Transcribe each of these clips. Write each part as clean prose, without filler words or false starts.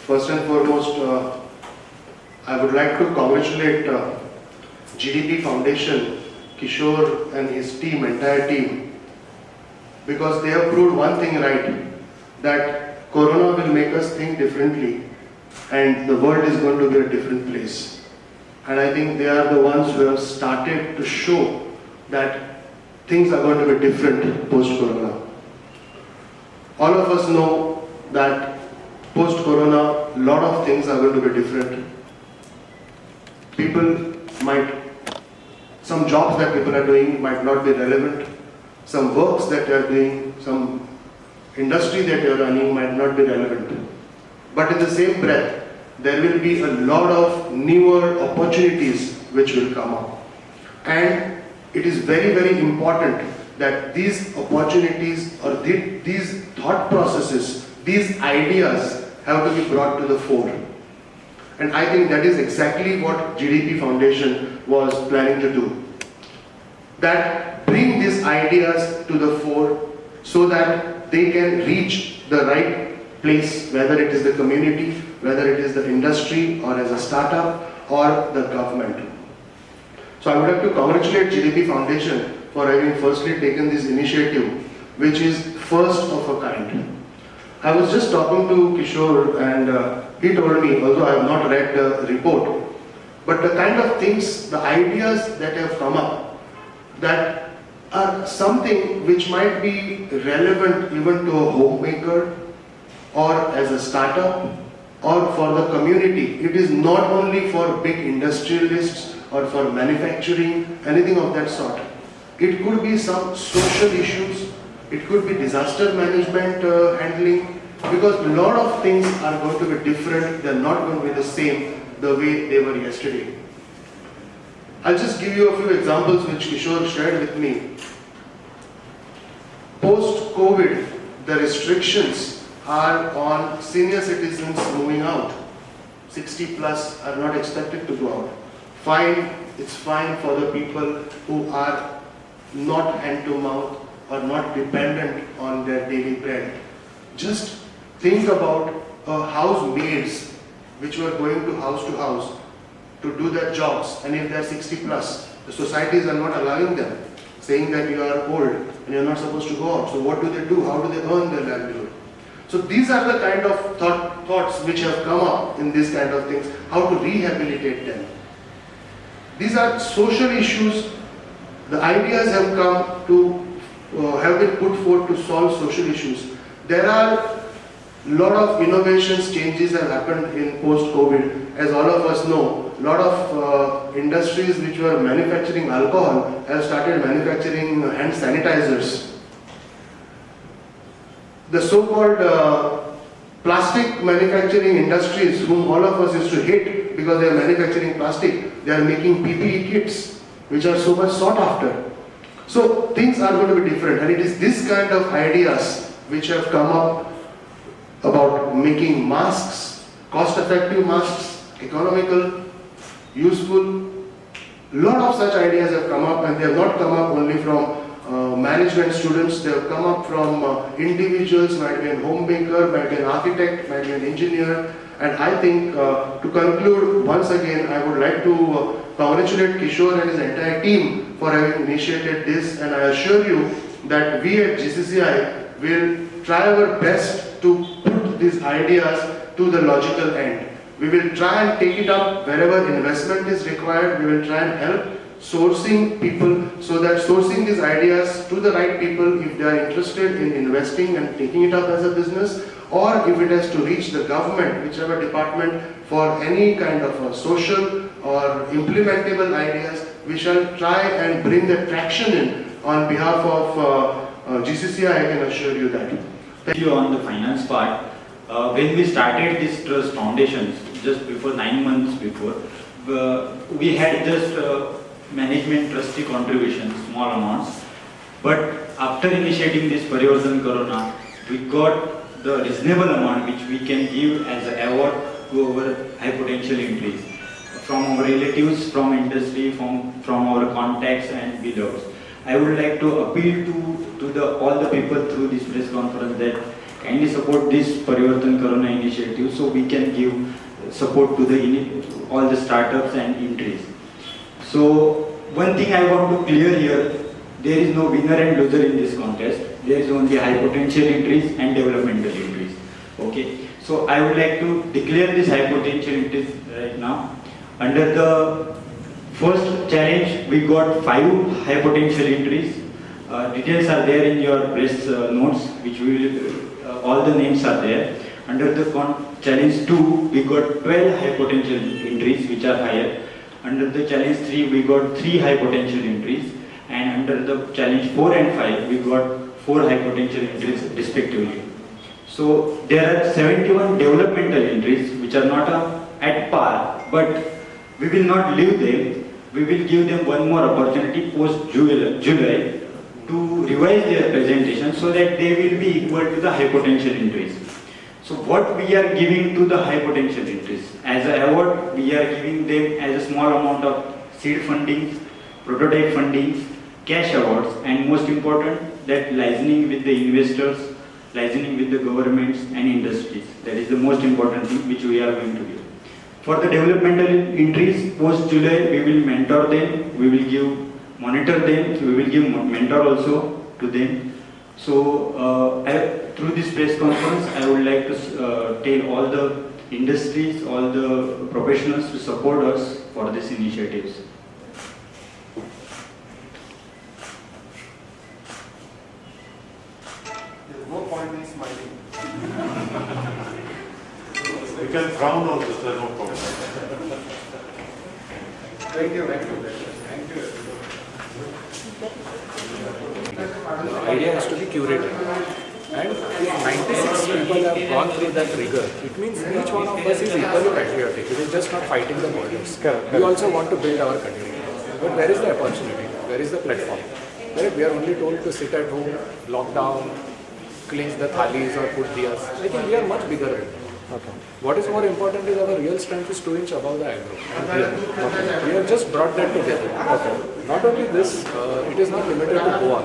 First and foremost, I would like to congratulate GDP Foundation, Kishore and his team, entire team, because they have proved one thing right, that Corona will make us think differently and the world is going to be a different place. And I think they are the ones who have started to show that things are going to be different post-Corona. All of us know that post-Corona, a lot of things are going to be different. Some jobs that people are doing might not be relevant. Some works that they are doing, some industry that they are running might not be relevant. But in the same breath, there will be a lot of newer opportunities which will come up. And it is very, very important that these opportunities or these thought processes, these ideas have to be brought to the fore. And I think that is exactly what GDP Foundation was planning to do. That bring these ideas to the fore so that they can reach the right place, whether it is the community, whether it is the industry or as a startup or the government. So I would like to congratulate GDP Foundation for having firstly taken this initiative, which is first of a kind. I was just talking to Kishore and he told me, although I have not read the report, but the kind of things, the ideas that have come up, that are something which might be relevant even to a homemaker or as a startup or for the community. It is not only for big industrialists or for manufacturing, anything of that sort. It could be some social issues, it could be disaster management handling, because a lot of things are going to be different, they're not going to be the same the way they were yesterday. I'll just give you a few examples which Kishore shared with me. Post-COVID, the restrictions are on senior citizens moving out. 60 plus are not expected to go out. Fine, it's fine for the people who are not hand to mouth or not dependent on their daily bread. Just think about housemaids which were going to house to do their jobs, and if they are 60 plus, the societies are not allowing them, saying that you are old and you are not supposed to go out. So what do they do? How do they earn their livelihood? So these are the kind of thoughts which have come up in these kind of things, how to rehabilitate them. These are social issues. The ideas have come to have been put forth to solve social issues. There are a lot of innovations, changes have happened in post-COVID. As all of us know, a lot of industries which were manufacturing alcohol have started manufacturing hand sanitizers. The so-called plastic manufacturing industries, whom all of us used to hate because they are manufacturing plastic, they are making PPE kits which are so much sought after. So things are going to be different, and it is this kind of ideas which have come up about making masks, cost-effective masks, economical, useful. A lot of such ideas have come up, and they have not come up only from management students, they have come up from individuals, might be a homemaker, might be an architect, might be an engineer. And I think to conclude, once again, I would like to congratulate Kishore and his entire team for having initiated this, and I assure you that we at GCCI will try our best to put these ideas to the logical end. We will try and take it up wherever investment is required. We will try and help sourcing people, so that sourcing these ideas to the right people if they are interested in investing and taking it up as a business, or if it has to reach the government, whichever department, for any kind of social or implementable ideas, we shall try and bring the traction in on behalf of GCCI, I can assure you that. Thank you on the finance part. When we started this trust foundations, just before 9 months before, we had just management trustee contributions, small amounts. But after initiating this Parivartan Corona, we got the reasonable amount which we can give as an award to our high potential employees, from our relatives, from industry, from our contacts and belows. I would like to appeal to all the people through this press conference that kindly support this Parivartan Corona initiative so we can give support to all the startups and entries. So one thing I want to clear here, there is no winner and loser in this contest. There is only high potential entries and developmental entries. Okay. So I would like to declare this high potential entries right now. Under the first challenge, we got 5 high potential entries. Details are there in your press notes, which we will, all the names are there. Under the challenge 2, we got 12 high potential entries, which are higher. Under the challenge 3, we got 3 high potential entries. And under the challenge 4 and 5, we got 4 high potential entries respectively. So there are 71 developmental entries, which are not at par, but we will not leave them. We will give them one more opportunity post July to revise their presentation so that they will be equal to the high potential entries. So what we are giving to the high potential entries as an award, we are giving them as a small amount of seed funding, prototype funding, cash awards, and most important, that licensing with the investors, licensing with the governments and industries. That is the most important thing which we are going to give. For the developmental entries post July, we will mentor them, we will monitor them, we will give mentor also to them. So through this press conference, I would like to tell all the industries, all the professionals to support us for these initiatives. No point in smiling. You can frown also, sir, no problem. Thank you. The idea has to be curated. And if 96 people have gone through that rigor, it means each one of us is equally patriotic. It is just not fighting the borders. We also want to build our country. But where is the opportunity? Where is the platform? Where we are only told to sit at home, lock down, cleanse the thalis or put diyas. I think we are much bigger than that. Okay. What is more important is our real strength is 2 inches above the eyebrow. And we have just brought that together. Okay. Not only this, it is not limited to Goa.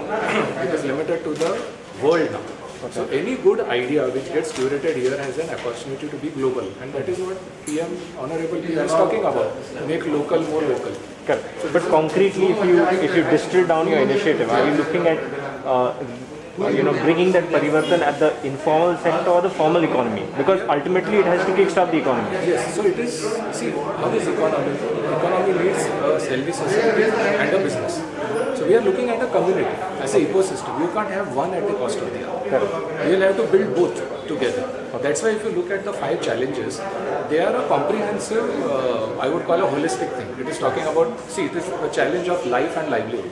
It is limited to the world now. Okay. So any good idea which gets curated here has an opportunity to be global, and that is what PM, Honorable PM is talking about. Make local more local. Correct. So, but concretely, if you distill down your initiative, are you looking at bringing that Parivartan at the informal sector or the formal economy? Because ultimately it has to kickstart the economy. Yes, so it is, see, how is economy? Economy needs a healthy society and a business. So we are looking at a community as an ecosystem. You can't have one at the cost of the other. Correct. We will have to build both together. That's why if you look at the 5 challenges, they are a comprehensive, I would call a holistic thing. It is talking about, see, it is a challenge of life and livelihood.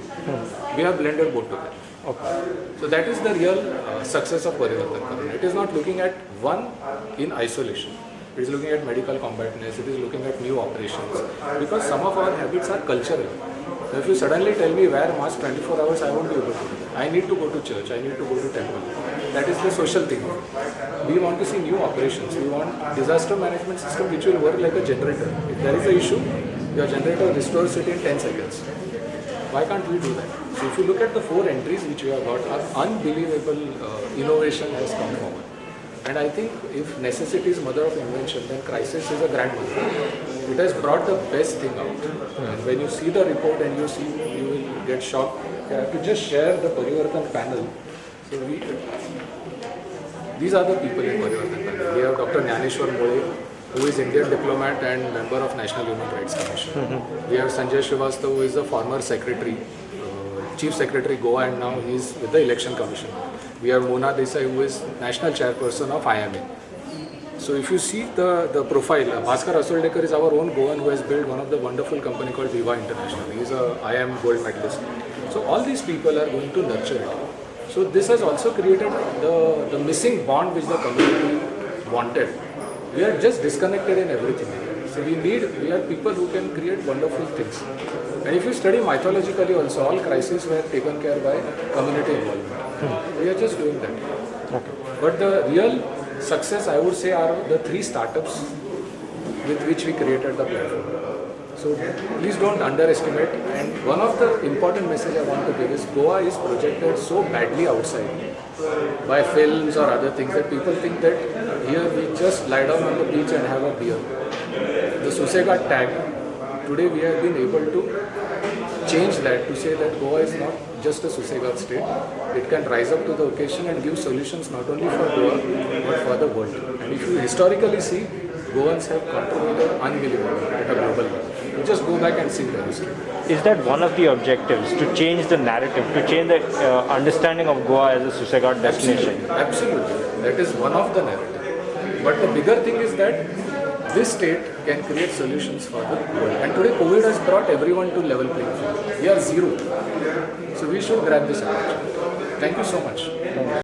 We have blended both together. Okay. So that is the real success of Parivartan Corona. It is not looking at one in isolation. It is looking at medical combatants, it is looking at new operations. Because some of our habits are cultural. So if you suddenly tell me wear mask 24 hours, I won't be able to do that. I need to go to church, I need to go to temple. That is the social thing. We want to see new operations. We want disaster management system which will work like a generator. If there is an issue, your generator restores it in 10 seconds. Why can't we do that? So if you look at the 4 entries which we have got, unbelievable innovation has come forward. And I think if necessity is mother of invention, then crisis is a grandmother. It has brought the best thing out. And when you see the report and you will get shocked. I have to just share the Parivartan panel. So these are the people in Parivartan panel. We have Dr. Gyaneshwar Mole, who is Indian diplomat and member of National Human Rights Commission. We have Sanjay Srivastava, who is the former secretary, Chief Secretary Goa, and now he is with the Election Commission. We have Mona Desai, who is National Chairperson of IMA. So if you see the profile, Bhaskar Asoldekar is our own Goan who has built one of the wonderful company called Viva International. He is a IIM gold medalist. So all these people are going to nurture it. So this has also created the missing bond which the community wanted. We are just disconnected in everything. So we are people who can create wonderful things. And if you study mythologically also, all crises were taken care by community involvement. We are just doing that. Okay. But the real success, I would say, are the 3 startups with which we created the platform. So please don't underestimate. And one of the important message I want to give is Goa is projected so badly outside. by films or other things, that people think that here we just lie down on the beach and have a beer. The Susegat tag, today we have been able to change that to say that Goa is not just a Susegat state. It can rise up to the occasion and give solutions not only for Goa but for the world. And if you historically see, Goans have contributed unbelievably at a global level. You just go back and see the history. Is that one of the objectives, to change the narrative, to change the understanding of Goa as a Susegat destination? Absolutely. That is one of the narrative. But the bigger thing is that this state can create solutions for the world. And today COVID has brought everyone to level playing field. We are zero. So we should grab this opportunity. Thank you so much.